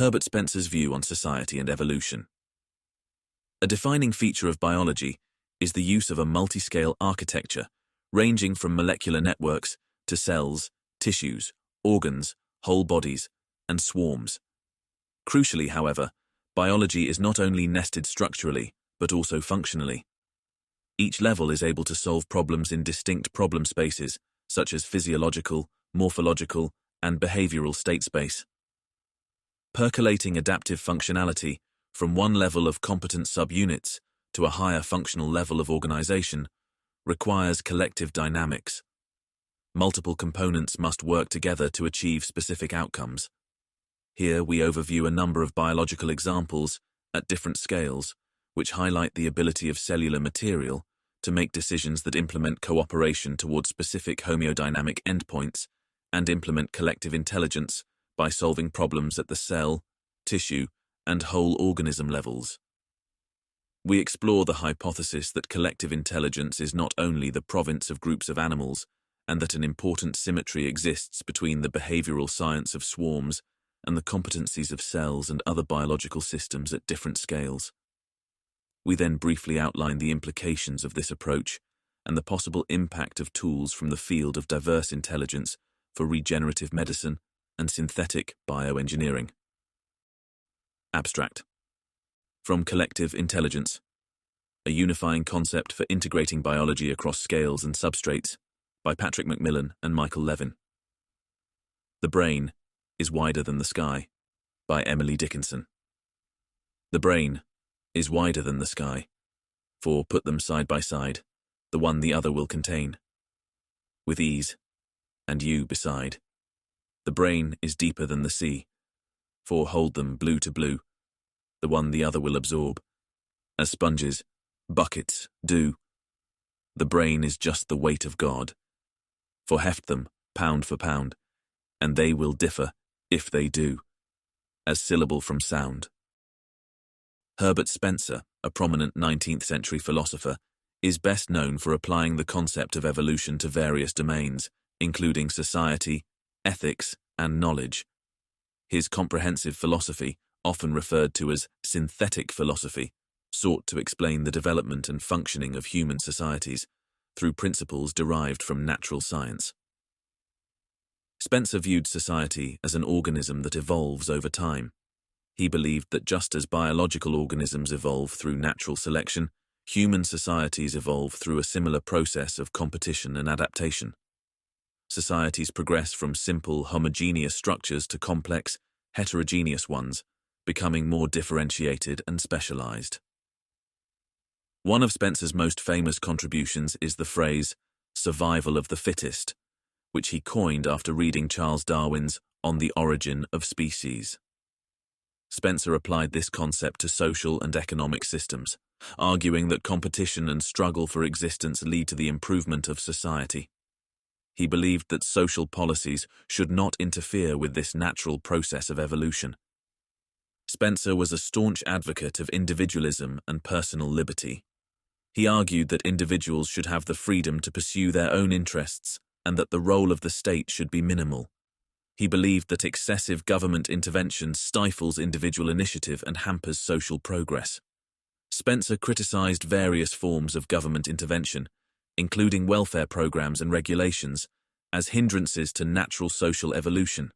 Herbert Spencer's view on society and evolution. A defining feature of biology is the use of a multi-scale architecture, ranging from molecular networks to cells, tissues, organs, whole bodies, and swarms. Crucially, however, biology is not only nested structurally, but also functionally. Each level is able to solve problems in distinct problem spaces, such as physiological, morphological, and behavioral state space. Percolating adaptive functionality from one level of competent subunits to a higher functional level of organization requires collective dynamics. Multiple components must work together to achieve specific outcomes. Here we overview a number of biological examples at different scales, which highlight the ability of cellular material to make decisions that implement cooperation towards specific homeodynamic endpoints and implement collective intelligence by solving problems at the cell, tissue, and whole organism levels. We explore the hypothesis that collective intelligence is not only the province of groups of animals, and that an important symmetry exists between the behavioral science of swarms and the competencies of cells and other biological systems at different scales. We then briefly outline the implications of this approach and the possible impact of tools from the field of diverse intelligence for regenerative medicine and synthetic bioengineering. Abstract. From Collective Intelligence, a unifying concept for integrating biology across scales and substrates, by Patrick Macmillan and Michael Levin. The Brain is Wider Than the Sky, by Emily Dickinson. The brain is wider than the sky, for put them side by side, the one the other will contain. With ease, and you beside. The brain is deeper than the sea, for hold them blue to blue, the one the other will absorb, as sponges, buckets, do. The brain is just the weight of God, for heft them pound for pound, and they will differ, if they do, as syllable from sound. Herbert Spencer, a prominent 19th century philosopher, is best known for applying the concept of evolution to various domains, including society, ethics, and knowledge. His comprehensive philosophy, often referred to as synthetic philosophy, sought to explain the development and functioning of human societies through principles derived from natural science. Spencer viewed society as an organism that evolves over time. He believed that just as biological organisms evolve through natural selection, human societies evolve through a similar process of competition and adaptation. Societies progress from simple, homogeneous structures to complex, heterogeneous ones, becoming more differentiated and specialized. One of Spencer's most famous contributions is the phrase, survival of the fittest, which he coined after reading Charles Darwin's On the Origin of Species. Spencer applied this concept to social and economic systems, arguing that competition and struggle for existence lead to the improvement of society. He believed that social policies should not interfere with this natural process of evolution. Spencer was a staunch advocate of individualism and personal liberty. He argued that individuals should have the freedom to pursue their own interests and that the role of the state should be minimal. He believed that excessive government intervention stifles individual initiative and hampers social progress. Spencer criticized various forms of government intervention, including welfare programs and regulations, as hindrances to natural social evolution.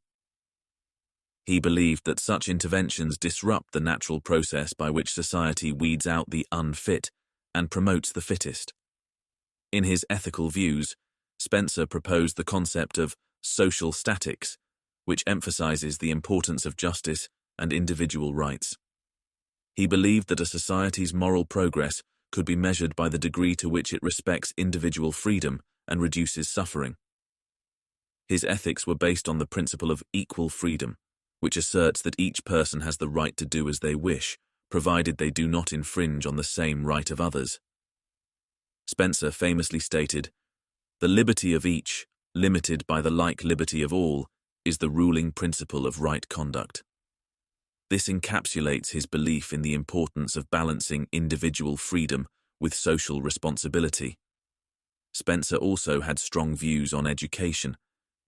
He believed that such interventions disrupt the natural process by which society weeds out the unfit and promotes the fittest. In his ethical views, Spencer proposed the concept of social statics, which emphasizes the importance of justice and individual rights. He believed that a society's moral progress could be measured by the degree to which it respects individual freedom and reduces suffering. His ethics were based on the principle of equal freedom, which asserts that each person has the right to do as they wish, provided they do not infringe on the same right of others. Spencer famously stated, "The liberty of each, limited by the like liberty of all, is the ruling principle of right conduct." This encapsulates his belief in the importance of balancing individual freedom with social responsibility. Spencer also had strong views on education,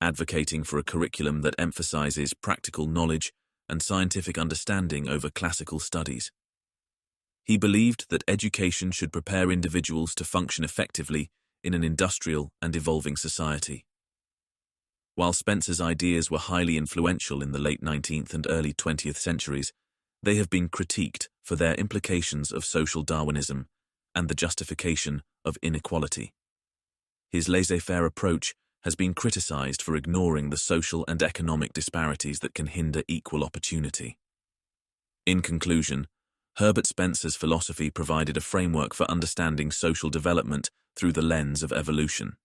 advocating for a curriculum that emphasizes practical knowledge and scientific understanding over classical studies. He believed that education should prepare individuals to function effectively in an industrial and evolving society. While Spencer's ideas were highly influential in the late 19th and early 20th centuries, they have been critiqued for their implications of social Darwinism and the justification of inequality. His laissez-faire approach has been criticized for ignoring the social and economic disparities that can hinder equal opportunity. In conclusion, Herbert Spencer's philosophy provided a framework for understanding social development through the lens of evolution.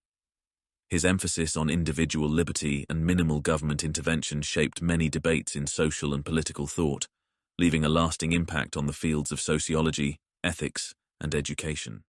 His emphasis on individual liberty and minimal government intervention shaped many debates in social and political thought, leaving a lasting impact on the fields of sociology, ethics, and education.